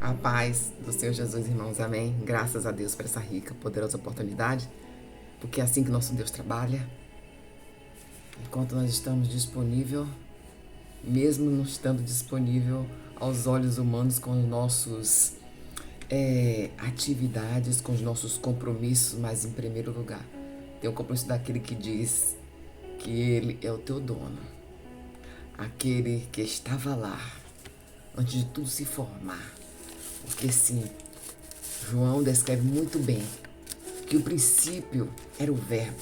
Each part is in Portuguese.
A paz do Senhor Jesus, irmãos, amém. Graças a Deus por essa rica, poderosa oportunidade, porque é assim que nosso Deus trabalha. Enquanto nós estamos disponível, mesmo não estando disponível aos olhos humanos com os nossos atividades, com os nossos compromissos, mas em primeiro lugar, tem o compromisso daquele que diz que Ele é o teu dono, aquele que estava lá antes de tudo se formar. Porque sim, João descreve muito bem que o princípio era o verbo,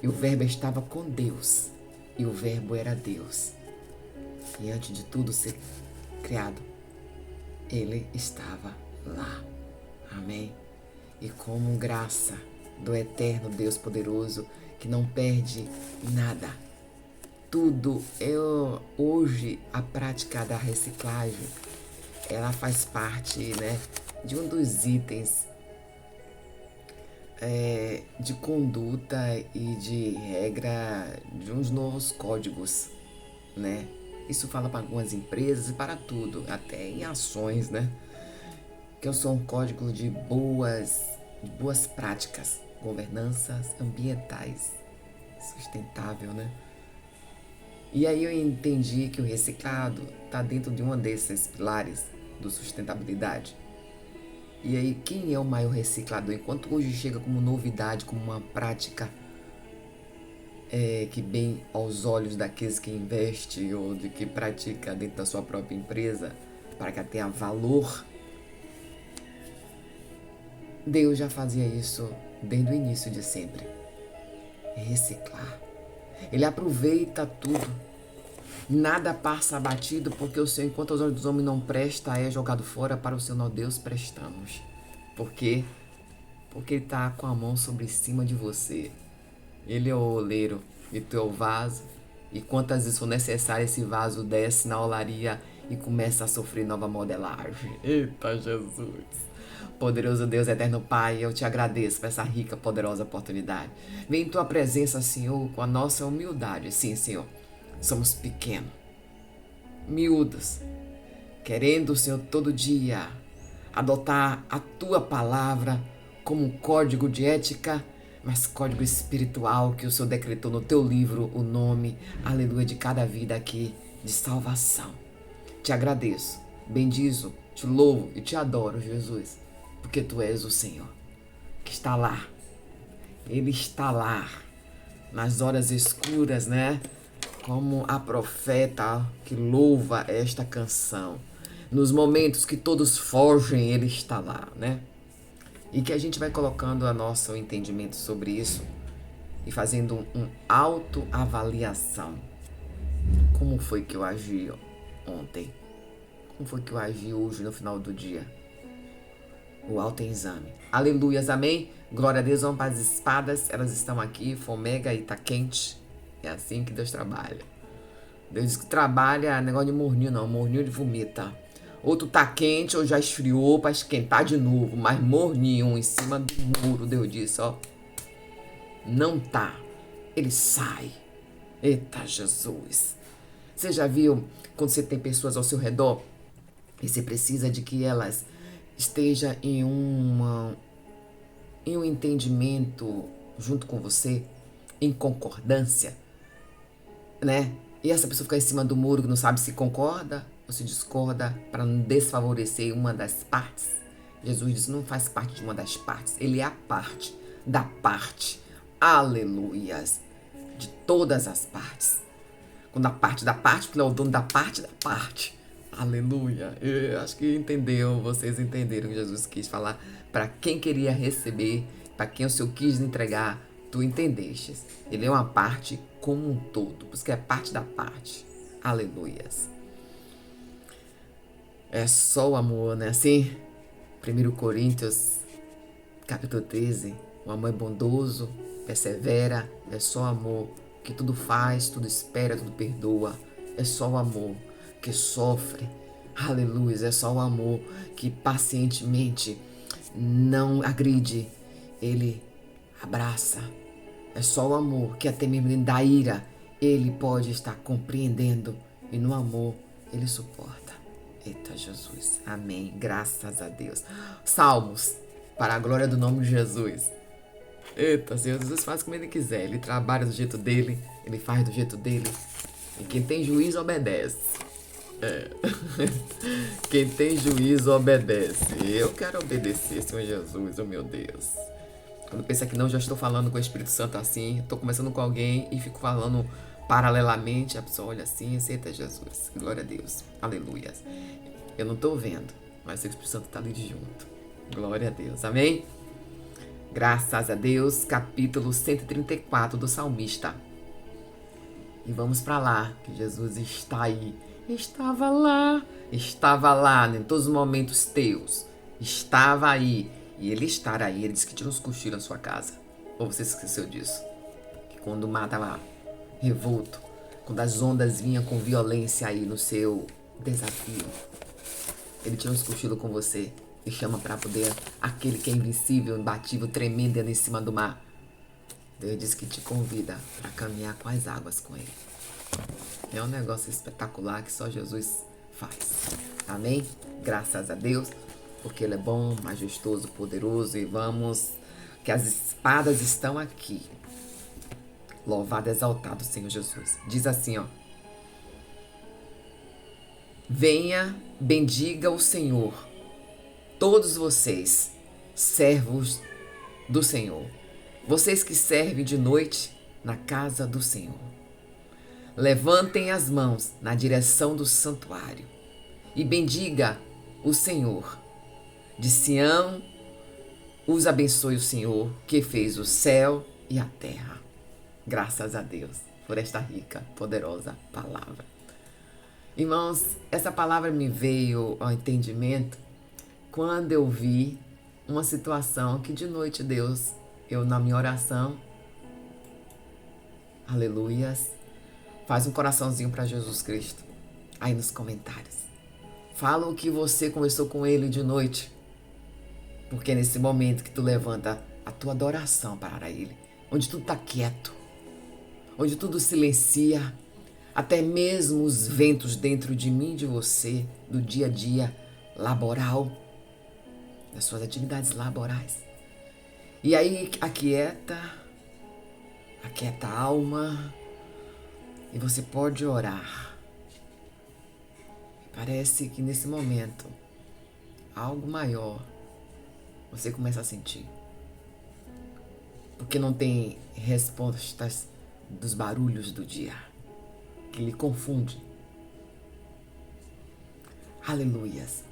e o verbo estava com Deus, e o verbo era Deus. E antes de tudo ser criado, ele estava lá. Amém? E como graça do eterno Deus poderoso, que não perde nada. Tudo, hoje a prática da reciclagem, ela faz parte, né, de um dos itens de conduta e de regra de uns novos códigos, né? Isso fala para algumas empresas e para tudo, até em ações, né? Que eu sou um código de boas práticas, governanças ambientais, sustentável, né? E aí eu entendi que o reciclado está dentro de um desses pilares do sustentabilidade. E aí, quem é o maior reciclador? Enquanto hoje chega como novidade, como uma prática que bem aos olhos daqueles que investem ou de que pratica dentro da sua própria empresa, para que ela tenha valor, Deus já fazia isso desde o início de sempre. Reciclar. Ele aproveita tudo. Nada passa abatido, porque o Senhor, enquanto os olhos dos homens não presta, é jogado fora, para o Senhor, Deus, prestamos. Por quê? Porque Ele está com a mão sobre cima de você. Ele é o oleiro e tu é o vaso. E quantas vezes for necessário, esse vaso desce na olaria e começa a sofrer nova modelagem. Eita Jesus! Poderoso Deus, eterno Pai, eu te agradeço por essa rica, poderosa oportunidade. Vem em tua presença, Senhor, com a nossa humildade. Sim, Senhor, somos pequenos, miúdos, querendo, Senhor, todo dia adotar a tua palavra como um código de ética, mas código espiritual que o Senhor decretou no teu livro, o nome, aleluia, de cada vida aqui de salvação. Te agradeço, bendizo, te louvo e te adoro, Jesus, porque tu és o Senhor que está lá. Ele está lá nas horas escuras, né? Como a profeta que louva esta canção. Nos momentos que todos fogem, ele está lá, né? E que a gente vai colocando a nosso entendimento sobre isso e fazendo uma autoavaliação. Como foi que eu agi ontem? Como foi que eu agi hoje no final do dia? O autoexame. Aleluias, amém? Glória a Deus, vamos para as espadas. Elas estão aqui, fomega e tá quente. É assim que Deus trabalha. Deus diz que trabalha negócio de morninho, não. Morninho ele vomita. Ou tu tá quente ou já esfriou para esquentar de novo. Mas morninho em cima do muro, Deus disse, ó. Não tá. Ele sai. Eita Jesus. Você já viu quando você tem pessoas ao seu redor e você precisa de que elas estejam em um entendimento junto com você, em concordância, né? E essa pessoa fica em cima do muro que não sabe se concorda ou se discorda para não desfavorecer uma das partes. Jesus diz, não faz parte de uma das partes, ele é a parte da parte. Aleluias! De todas as partes. Quando a parte da parte, porque ele é o dono da parte da parte. Aleluia! Eu acho que entendeu, vocês entenderam que Jesus quis falar para quem queria receber, para quem o Senhor quis entregar, tu entendestes. Ele é uma parte como um todo, por isso que é parte da parte. Aleluias! É só o amor, né? Assim, 1 Coríntios, capítulo 13, o amor é bondoso, persevera, é só amor, que tudo faz, tudo espera, tudo perdoa. É só o amor que sofre. Aleluia, é só o amor que pacientemente não agride, ele abraça. É só o amor que até mesmo dentro da ira ele pode estar compreendendo, e no amor ele suporta. Eita Jesus, amém, graças a Deus. Salmos, para a glória do nome de Jesus. Eita, Senhor, Jesus faz como Ele quiser, Ele trabalha do jeito dEle, Ele faz do jeito dEle. E quem tem juízo obedece. Quem tem juízo obedece. Eu quero obedecer, Senhor Jesus, oh meu Deus. Quando pensa que não, já estou falando com o Espírito Santo assim, estou conversando com alguém e fico falando paralelamente, a pessoa olha assim, aceita Jesus, glória a Deus, aleluia. Eu não estou vendo, mas o Espírito Santo está ali junto, glória a Deus, amém? Graças a Deus, capítulo 134 do Salmista. E vamos para lá, que Jesus está aí, estava lá, em todos os momentos teus, estava aí, e Ele estará aí, Ele disse que tira uns cochilos na sua casa, ou você esqueceu disso? Que quando o mar estava revolto, quando as ondas vinham com violência aí no seu desafio, Ele tira uns cochilos com você e chama para poder aquele que é invencível, imbatível, tremendo em cima do mar. Deus diz que te convida para caminhar com as águas com Ele. É um negócio espetacular que só Jesus faz. Amém? Graças a Deus, porque Ele é bom, majestoso, poderoso, e vamos, que as espadas estão aqui. Louvado, exaltado, Senhor Jesus. Diz assim, ó. Venha, bendiga o Senhor, todos vocês, servos do Senhor. Vocês que servem de noite na casa do Senhor. Levantem as mãos na direção do santuário e bendiga o Senhor. De Sião os abençoe o Senhor, que fez o céu e a terra. Graças a Deus por esta rica, poderosa palavra. Irmãos, essa palavra me veio ao entendimento quando eu vi uma situação que de noite Deus, eu na minha oração, aleluias, faz um coraçãozinho para Jesus Cristo aí nos comentários. Fala o que você conversou com Ele de noite, porque é nesse momento que tu levanta a tua adoração para Ele, onde tudo está quieto, onde tudo silencia, até mesmo os ventos dentro de mim e de você, do dia a dia laboral, das suas atividades laborais. E aí aquieta a alma e você pode orar. Parece que nesse momento, algo maior você começa a sentir. Porque não tem respostas dos barulhos do dia, que lhe confunde. Aleluias.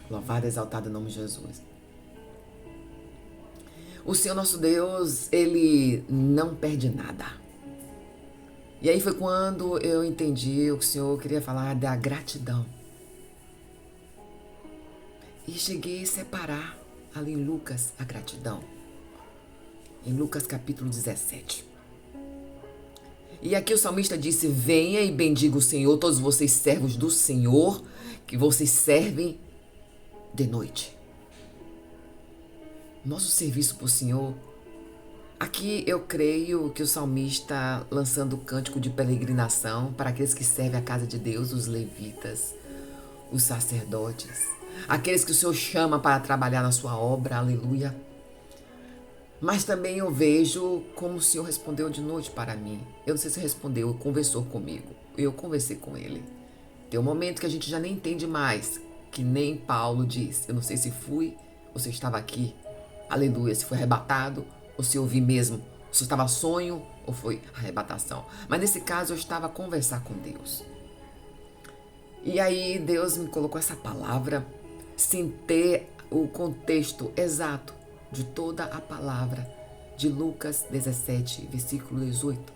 Louvado e exaltado o nome de Jesus. O Senhor nosso Deus, Ele não perde nada. E aí foi quando eu entendi o que o Senhor queria falar da gratidão. E cheguei a separar ali em Lucas a gratidão. Em Lucas capítulo 17. E aqui o salmista disse, venha e bendiga o Senhor, todos vocês servos do Senhor, que vocês servem de noite. Nosso serviço para o Senhor. Aqui eu creio que o salmista lançando o cântico de peregrinação para aqueles que servem a casa de Deus, os levitas, os sacerdotes, aqueles que o Senhor chama para trabalhar na sua obra, aleluia. Mas também eu vejo como o Senhor respondeu de noite para mim. Eu não sei se respondeu, conversou comigo. Eu conversei com Ele. Tem um momento que a gente já nem entende mais, que nem Paulo diz. Eu não sei se fui ou se estava aqui. Aleluia, se foi arrebatado ou se eu vi mesmo. Se estava sonho ou foi arrebatação. Mas nesse caso eu estava a conversar com Deus. E aí Deus me colocou essa palavra sem ter o contexto exato de toda a palavra de Lucas 17, versículo 18.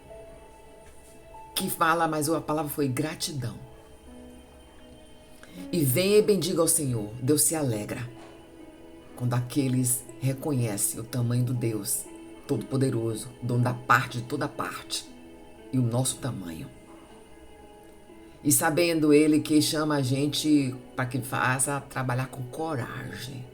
Que fala, mas a palavra foi gratidão. E venha e bendiga ao Senhor. Deus se alegra quando aqueles reconhecem o tamanho do Deus Todo-Poderoso, dono da parte de toda parte, e o nosso tamanho. E sabendo Ele que chama a gente para que faça trabalhar com coragem.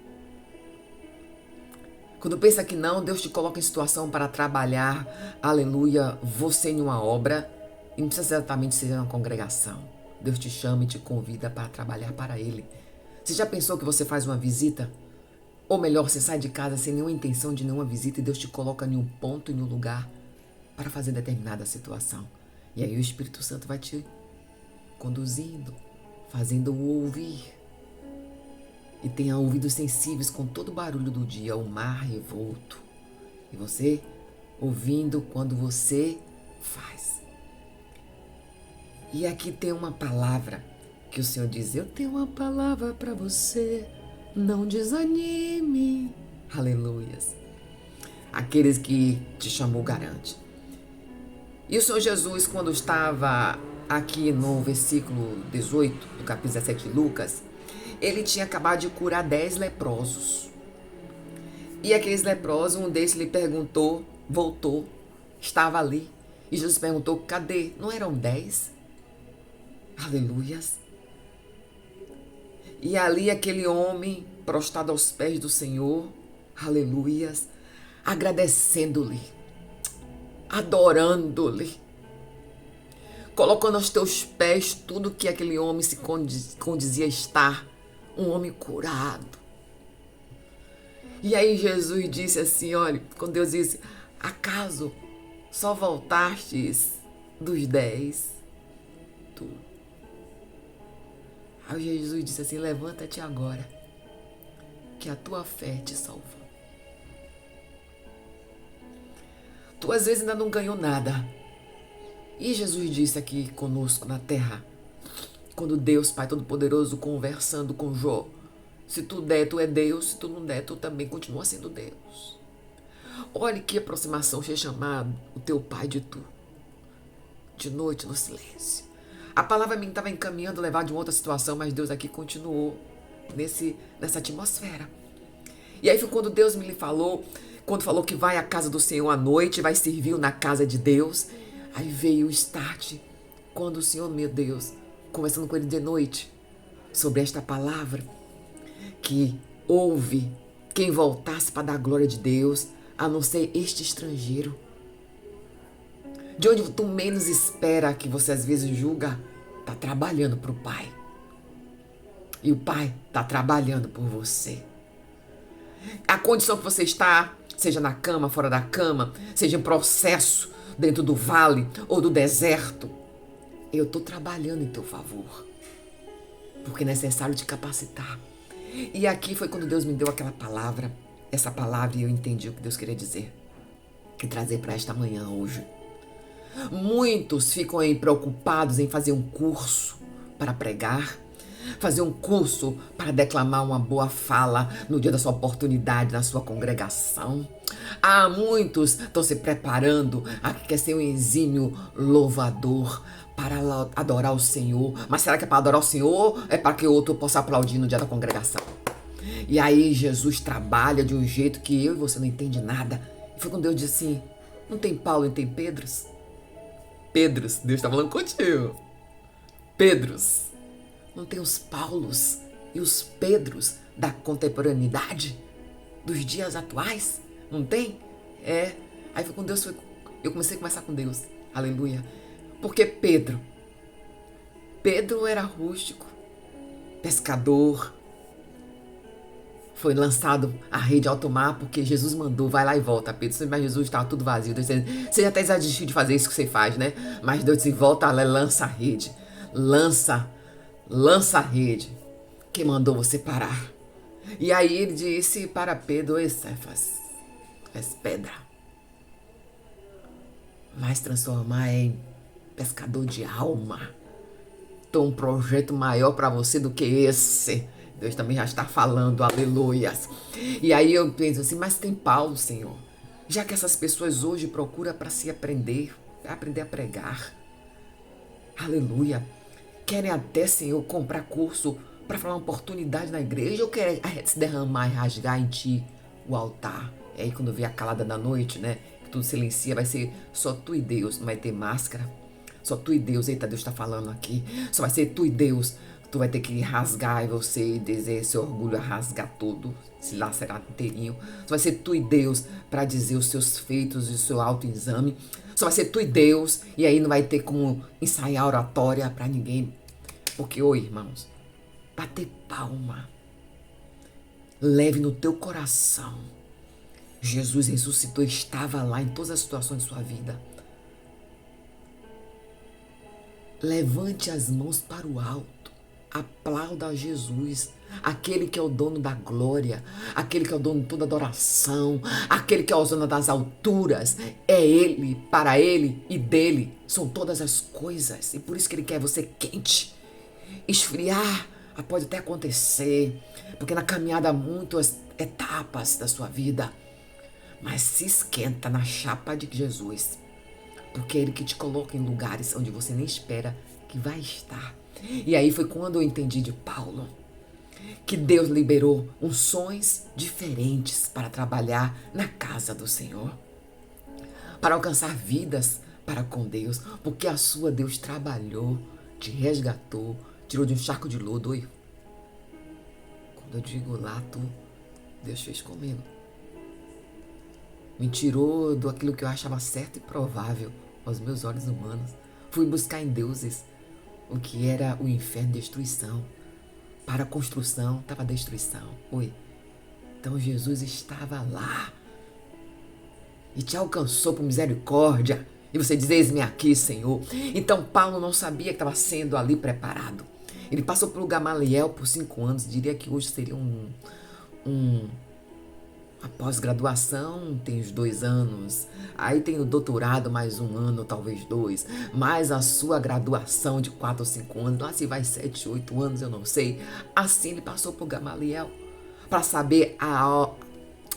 Quando pensa que não, Deus te coloca em situação para trabalhar, aleluia, você em uma obra, e não precisa exatamente ser uma congregação. Deus te chama e te convida para trabalhar para Ele. Você já pensou que você faz uma visita? Ou melhor, você sai de casa sem nenhuma intenção de nenhuma visita e Deus te coloca em um ponto, em um lugar para fazer determinada situação. E aí o Espírito Santo vai te conduzindo, fazendo-o ouvir. E tenha ouvidos sensíveis com todo o barulho do dia, o mar revolto. E você ouvindo quando você faz. E aqui tem uma palavra que o Senhor diz: eu tenho uma palavra para você, não desanime. Aleluias. Aqueles que te chamou garante. E o Senhor Jesus, quando estava aqui no versículo 18 do capítulo 17 de Lucas, ele tinha acabado de curar 10 leprosos. E aqueles leprosos, um desses lhe perguntou, voltou, estava ali. E Jesus perguntou: cadê? Não eram 10? Aleluias. E ali aquele homem prostrado aos pés do Senhor, aleluias, agradecendo-lhe, adorando-lhe, colocando aos teus pés tudo que aquele homem se condizia estar, um homem curado. E aí Jesus disse assim, olha, quando Deus disse: acaso só voltastes dos 10? Tu. Aí Jesus disse assim: levanta-te agora, que a tua fé te salvou. Tu às vezes ainda não ganhou nada. E Jesus disse aqui conosco na terra, quando Deus Pai Todo-Poderoso conversando com Jó: se tu der, tu é Deus; se tu não der, tu também continua sendo Deus. Olhe que aproximação ser chamado o teu Pai de tu, de noite no silêncio. A palavra me estava encaminhando a levar de uma outra situação, mas Deus aqui continuou nessa atmosfera. E aí foi quando Deus me falou, quando falou que vai à casa do Senhor à noite, vai servir na casa de Deus. Aí veio o start, quando o Senhor, meu Deus, conversando com ele de noite, sobre esta palavra, que houve quem voltasse para dar glória de Deus, a não ser este estrangeiro. De onde tu menos espera, que você às vezes julga, está trabalhando para o Pai. E o Pai está trabalhando por você. A condição que você está, seja na cama, fora da cama, seja em processo, dentro do vale ou do deserto, eu estou trabalhando em teu favor. Porque é necessário te capacitar. E aqui foi quando Deus me deu aquela palavra, essa palavra, e eu entendi o que Deus queria dizer. E trazer para esta manhã hoje. Muitos ficam aí preocupados em fazer um curso para pregar, fazer um curso para declamar uma boa fala no dia da sua oportunidade na sua congregação. Muitos estão se preparando, quer ser um exímio louvador para adorar o Senhor. Mas será que é para adorar o Senhor? É para que outro possa aplaudir no dia da congregação? E aí Jesus trabalha de um jeito que eu e você não entende nada. E foi quando Deus disse assim: não tem Paulo e tem Pedros? Pedros, Deus está falando contigo. Pedros, não tem os Paulos e os Pedros da contemporaneidade, dos dias atuais? Não tem? Aí foi com Deus, eu comecei a conversar com Deus. Aleluia. Porque Pedro era rústico, pescador. Foi lançado a rede alto mar porque Jesus mandou: vai lá e volta, Pedro. Mas Jesus estava tudo vazio. Deus disse: você já até desistiu de fazer isso que você faz, né? Mas Deus disse: volta lá, lança a rede. Lança a rede. Quem mandou você parar? E aí ele disse para Pedro: ei, Cefas, és pedra. Vai se transformar em pescador de alma. Tem um projeto maior para você do que esse. Deus também já está falando, aleluias. E aí eu penso assim: mas tem Paulo, Senhor. Já que essas pessoas hoje procuram para se aprender a pregar. Aleluia. Querem até, Senhor, comprar curso para falar uma oportunidade na igreja, ou querem se derramar e rasgar em ti o altar. E aí quando vem a calada da noite, né, que tudo silencia, vai ser só tu e Deus, não vai ter máscara. Só tu e Deus. Eita, Deus está falando aqui. Só vai ser tu e Deus. Tu vai ter que rasgar em você e dizer esse orgulho, rasgar tudo, se lacerar inteirinho. Só vai ser tu e Deus para dizer os seus feitos e o seu autoexame. Só vai ser tu e Deus, e aí não vai ter como ensaiar oratória para ninguém Porque, oi, irmãos, bater palma, leve no teu coração. Jesus ressuscitou, estava lá em todas as situações de sua vida. Levante as mãos para o alto. Aplauda a Jesus, aquele que é o dono da glória, aquele que é o dono de toda adoração, aquele que é o dono das alturas. É Ele, para Ele e dele são todas as coisas. E por isso que Ele quer você quente. Esfriar pode até acontecer, porque na caminhada há muitas etapas da sua vida. Mas se esquenta na chapa de Jesus, porque é Ele que te coloca em lugares onde você nem espera que vai estar. E aí foi quando eu entendi de Paulo que Deus liberou unções diferentes para trabalhar na casa do Senhor, para alcançar vidas para com Deus, porque a sua Deus trabalhou, te resgatou, tirou de um charco de lodo. Oi, quando eu digo lá, Deus fez comigo. Me tirou do aquilo que eu achava certo e provável aos meus olhos humanos. Fui buscar em deuses o que era o inferno, destruição. Para a construção estava a destruição. Oi. Então Jesus estava lá e te alcançou por misericórdia. E você diz, eis-me aqui, Senhor. Então Paulo não sabia que estava sendo ali preparado. Ele passou pelo Gamaliel por 5 anos. Diria que hoje seria a pós-graduação tem os 2 anos, aí tem o doutorado mais 1 ano, talvez 2, mais a sua graduação de 4 ou 5 anos, lá se vai 7, 8 anos, eu não sei. Assim ele passou por Gamaliel, para saber a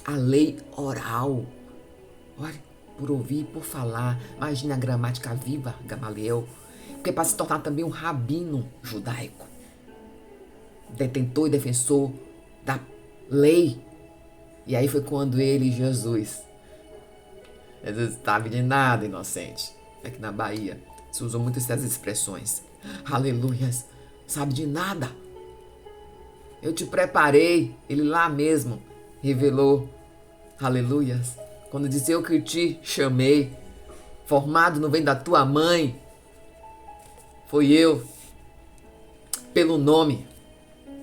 lei oral. Olha, por ouvir, por falar, imagine a gramática viva, Gamaliel, porque para se tornar também um rabino judaico, detentor e defensor da lei. E aí foi quando ele, Jesus sabe de nada, inocente. Aqui na Bahia se usou muito essas expressões. Aleluias, sabe de nada. Eu te preparei. Ele lá mesmo revelou. Aleluias. Quando disse eu que te chamei, formado no ventre da tua mãe, foi eu, pelo nome,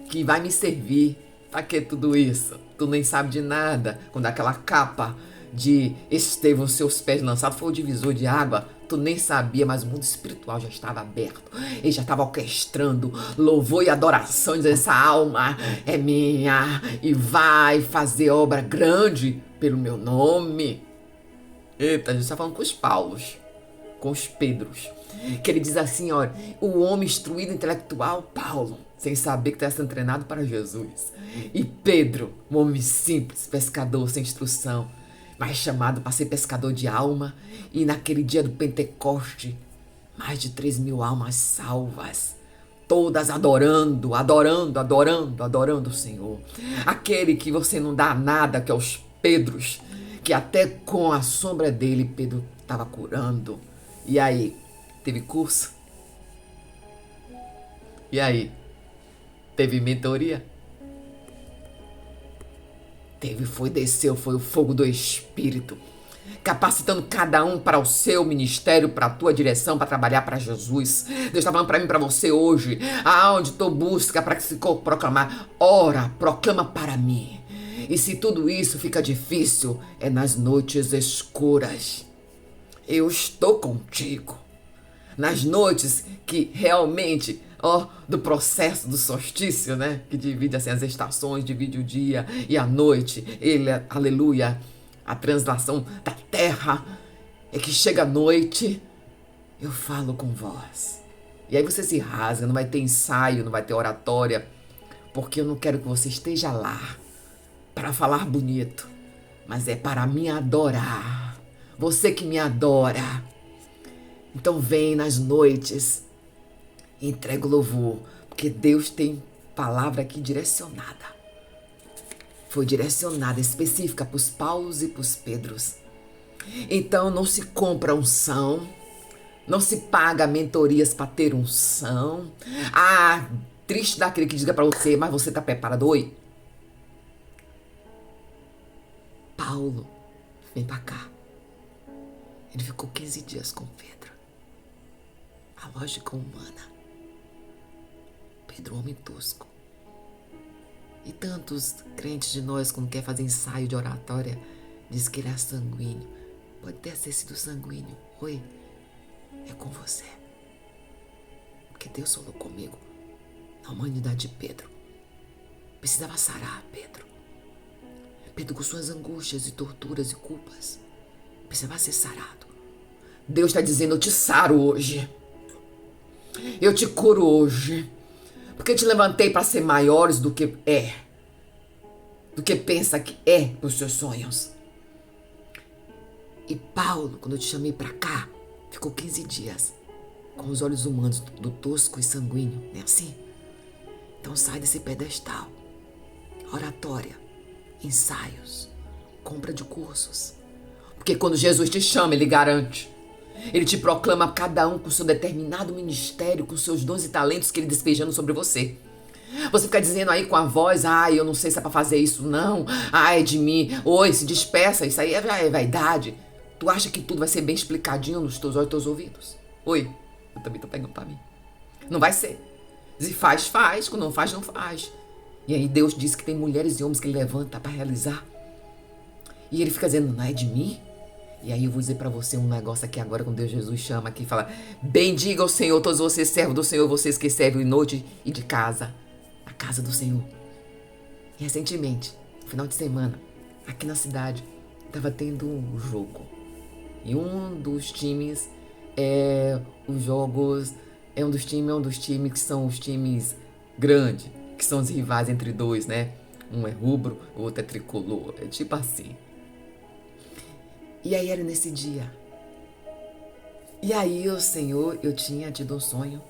que vai me servir. Pra que tudo isso? Tu nem sabe de nada. Quando aquela capa de Estevão, seus pés lançados, foi o divisor de água, tu nem sabia, mas o mundo espiritual já estava aberto. Ele já estava orquestrando louvor e adoração, dizendo, essa alma é minha e vai fazer obra grande pelo meu nome. Eita, a gente está falando com os Paulos, com os Pedros, que ele diz assim, olha, o homem instruído intelectual, Paulo, sem saber que está sendo treinado para Jesus. E Pedro, um homem simples, pescador sem instrução, mas chamado para ser pescador de alma. E naquele dia do Pentecoste, mais de 3.000 almas salvas, todas adorando, adorando, adorando, adorando o Senhor. Aquele que você não dá nada, que é os Pedros, que até com a sombra dele, Pedro estava curando. E aí, teve curso? E aí, teve mentoria? Teve, desceu, foi o fogo do Espírito, capacitando cada um para o seu ministério, para a tua direção, para trabalhar para Jesus. Deus está falando para mim, para você hoje, aonde tu busca para que se proclamar, ora, proclama para mim. E se tudo isso fica difícil, é nas noites escuras. Eu estou contigo. Nas noites que realmente, do processo do solstício, né? Que divide assim as estações, divide o dia e a noite. Ele, aleluia, a translação da terra é que chega a noite, eu falo com vós. E aí você se rasga, não vai ter ensaio, não vai ter oratória, porque eu não quero que você esteja lá para falar bonito, mas é para me adorar. Você que me adora. Então vem nas noites, entrega o louvor, porque Deus tem palavra aqui direcionada. Foi direcionada, específica para os Paulos e para os Pedros. Então não se compra unção, não se paga mentorias para ter unção. Triste daquele que diga para você, mas você está preparado? Oi? Paulo, vem para cá. Ele ficou 15 dias com Pedro. A lógica humana. Pedro, homem tosco. E tantos crentes de nós, quando quer fazer ensaio de oratória, diz que ele é sanguíneo. Pode ter sido sanguíneo. Oi, é com você. Porque Deus falou comigo na humanidade de Pedro. Precisava sarar Pedro. Pedro, com suas angústias e torturas e culpas, precisava ser sarado. Deus está dizendo, eu te saro hoje. Eu te curo hoje. Porque eu te levantei para ser maiores do que é. Do que pensa que é nos seus sonhos. E Paulo, quando eu te chamei para cá, ficou 15 dias com os olhos humanos do tosco e sanguíneo, não é assim? Então sai desse pedestal. Oratória, ensaios, compra de cursos. Porque quando Jesus te chama, ele garante. Ele te proclama cada um com seu determinado ministério, com seus dons e talentos que ele despejando sobre você. Você fica dizendo aí com a voz, eu não sei se é pra fazer isso, não. É de mim. Oi, se despeça, isso aí é vaidade. Tu acha que tudo vai ser bem explicadinho nos teus olhos e teus ouvidos? Oi, eu também tô pegando pra mim. Não vai ser. Se faz, faz. Quando não faz, não faz. E aí Deus disse que tem mulheres e homens que ele levanta pra realizar. E ele fica dizendo, não é de mim? E aí eu vou dizer pra você um negócio aqui agora, quando Deus Jesus chama aqui e fala, bendiga o Senhor, todos vocês servos do Senhor, vocês que servem noite e de casa. A casa do Senhor. E recentemente, no final de semana, aqui na cidade, tava tendo um jogo. E um dos times é um dos times que são os times grandes, que são os rivais entre dois, né? Um é rubro, o outro é tricolor. É tipo assim. E aí era nesse dia. E aí o Senhor, eu tinha tido um sonho,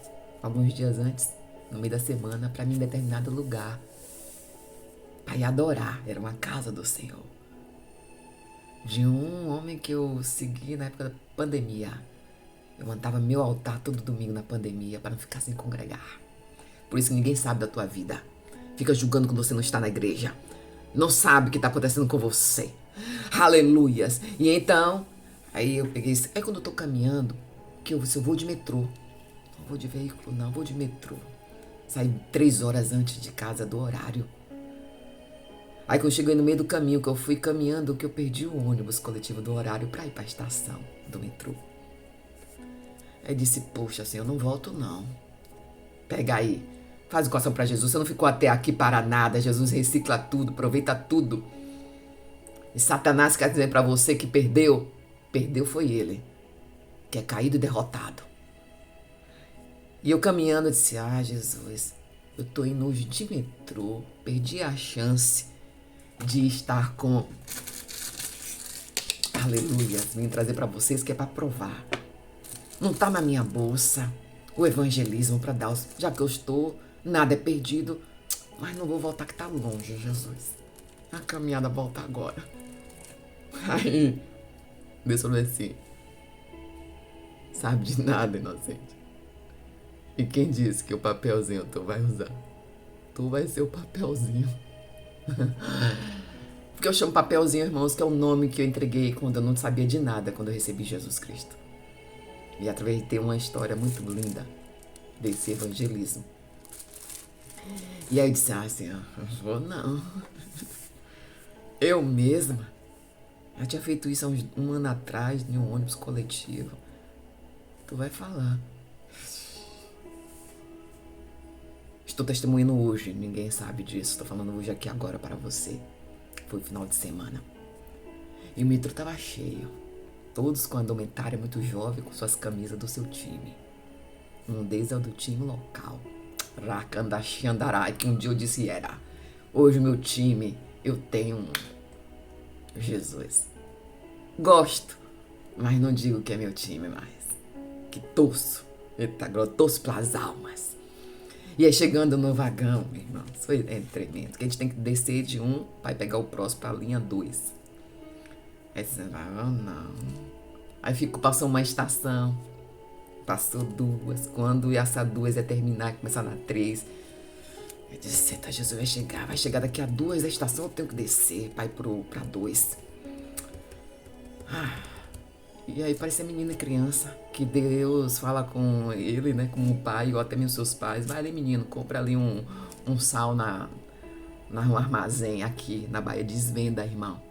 alguns dias antes, no meio da semana, para mim em determinado lugar, para ir adorar. Era uma casa do Senhor. De um homem que eu segui na época da pandemia. Eu montava meu altar todo domingo na pandemia para não ficar sem congregar. Por isso que ninguém sabe da tua vida. Fica julgando quando você não está na igreja. Não sabe o que está acontecendo com você. Aleluias. E então, aí eu peguei isso. Aí quando eu tô caminhando, que eu vou de metrô. Não vou de veículo, não, vou de metrô. Saí 3 horas antes de casa do horário. Aí quando eu cheguei no meio do caminho, que eu fui caminhando, que eu perdi o ônibus coletivo do horário para ir para a estação do metrô. Aí disse, poxa, assim, eu não volto não. Pega aí, faz o coração para Jesus. Você não ficou até aqui para nada. Jesus recicla tudo, aproveita tudo. E Satanás quer dizer para você que perdeu foi ele, que é caído e derrotado. E eu caminhando, eu disse, Jesus, eu tô indo hoje de metrô, perdi a chance de estar com, aleluia, vim trazer para vocês que é para provar. Não tá na minha bolsa o evangelismo para dar, já que eu estou, nada é perdido, mas não vou voltar que tá longe, Jesus. A caminhada volta agora. Aí, Deus falou assim, sabe de nada, inocente. E quem disse que o papelzinho tu vai usar? Tu vai ser o papelzinho. Porque eu chamo papelzinho, irmãos, que é o nome que eu entreguei quando eu não sabia de nada, quando eu recebi Jesus Cristo. E através de ter uma história muito linda desse evangelismo. E aí eu disse, assim, eu vou não. Eu mesma já tinha feito isso há um ano atrás, em um ônibus coletivo. Tu vai falar. Estou testemunhando hoje, ninguém sabe disso. Estou falando hoje aqui agora para você. Foi o final de semana. E o metrô estava cheio. Todos com a indumentária muito jovem, com suas camisas do seu time. Um deles é o do time local. Rakandaxandarai, que um dia eu disse era. Hoje o meu time, eu tenho Jesus. Gosto, mas não digo que é meu time mais. Que torço. Eita, agora eu torço pelas almas. E aí chegando no vagão, meu irmão, foi tremendo. Que a gente tem que descer de um para pegar o próximo para a linha 2. Aí você vai, não. Aí passou uma estação, passou 2. Quando essa 2 ia terminar, começar na 3. Eu disse, eita, Jesus vai chegar daqui a 2 da estação, eu tenho que descer para ir para 2. E aí parecia menino e criança, que Deus fala com ele, né, com o pai, ou até mesmo seus pais. Vai ali, menino, compra ali um sal no armazém aqui na Baía de Venda, irmão.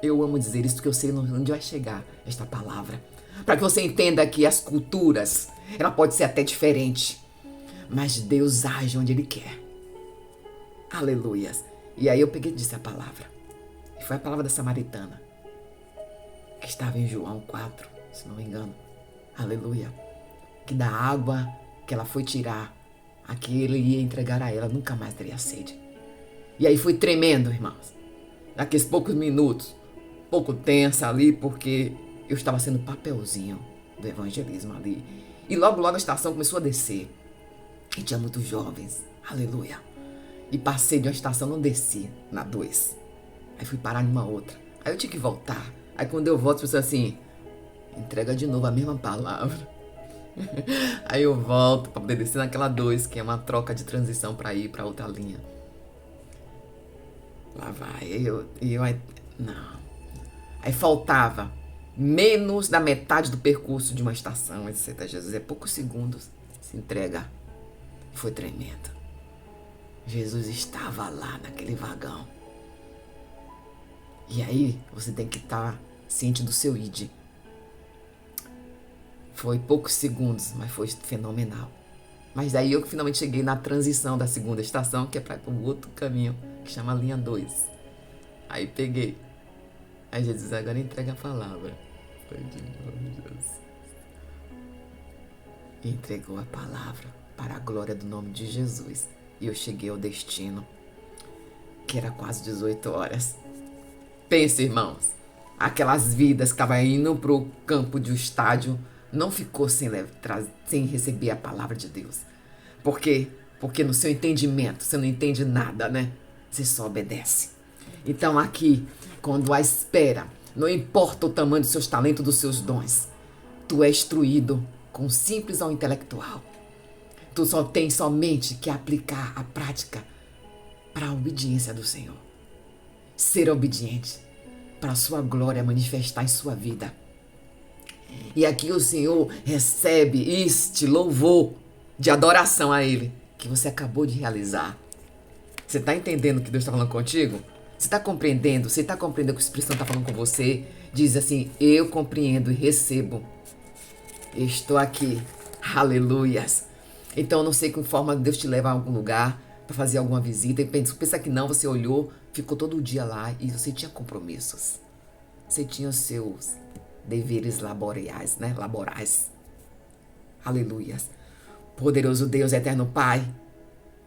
Eu amo dizer isso porque eu sei onde vai chegar esta palavra. Para que você entenda que as culturas, ela pode ser até diferente, mas Deus age onde Ele quer. Aleluias. E aí eu peguei e disse a palavra. E foi a palavra da samaritana, que estava em João 4, se não me engano. Aleluia. Que da água que ela foi tirar, a que ele ia entregar a ela, nunca mais teria sede. E aí foi tremendo, irmãos. Naqueles poucos minutos, pouco tensa ali, porque eu estava sendo papelzinho do evangelismo ali. E logo a estação começou a descer. E tinha muitos jovens. Aleluia. E passei de uma estação, não desci na 2. Aí fui parar numa outra. Aí eu tinha que voltar. Aí quando eu volto, eu pensei assim, entrega de novo a mesma palavra. Aí eu volto para poder descer naquela 2, que é uma troca de transição para ir para outra linha. Lá vai, não. Aí faltava menos da metade do percurso de uma estação, etc. Jesus, é poucos segundos, se entrega. Foi tremendo. Jesus estava lá naquele vagão. E aí, você tem que estar ciente do seu id. Foi poucos segundos, mas foi fenomenal. Mas daí eu finalmente cheguei na transição da segunda estação, que é para o outro caminho, que chama linha 2. Aí peguei. Aí Jesus, agora entrega a palavra. Foi de novo, Jesus. E entregou a palavra para a glória do nome de Jesus. E eu cheguei ao destino, que era quase 18 horas. Pense, irmãos, aquelas vidas que estavam indo para o campo de um estádio, não ficou sem receber a palavra de Deus. Por quê? Porque no seu entendimento, você não entende nada, né? Você só obedece. Então aqui, quando a espera, não importa o tamanho dos seus talentos, dos seus dons, tu és instruído com simples ao intelectual. Tu só tens somente que aplicar a prática para a obediência do Senhor. Ser obediente para a sua glória manifestar em sua vida. E aqui o Senhor recebe este louvor de adoração a Ele, que você acabou de realizar. Você está entendendo o que Deus está falando contigo? Você está compreendendo? Você está compreendendo o que o Espírito Santo está falando com você? Diz assim, eu compreendo e recebo. Estou aqui. Aleluias. Então eu não sei que forma Deus te leva a algum lugar para fazer alguma visita. E pensa que não, você olhou, ficou todo dia lá e você tinha compromissos. Você tinha os seus deveres laborais, né? Laborais. Aleluias. Poderoso Deus, eterno Pai,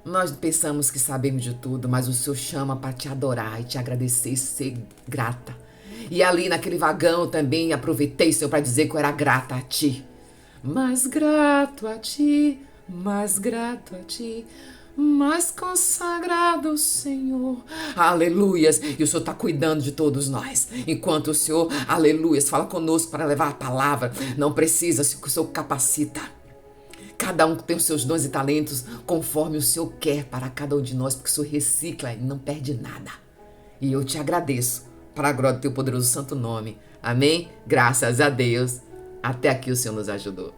nós pensamos que sabemos de tudo, mas o Senhor chama para te adorar e te agradecer e ser grata. E ali naquele vagão também aproveitei, Senhor, para dizer que eu era grata a Ti. Mais grato a Ti, mais grato a Ti, mais consagrado, Senhor. Aleluias. E o Senhor está cuidando de todos nós. Enquanto o Senhor, aleluias, fala conosco para levar a palavra, não precisa, o Senhor capacita. Cada um tem os seus dons e talentos conforme o Senhor quer para cada um de nós, porque o Senhor recicla e não perde nada. E eu te agradeço para a glória do teu poderoso santo nome. Amém? Graças a Deus. Até aqui o Senhor nos ajudou.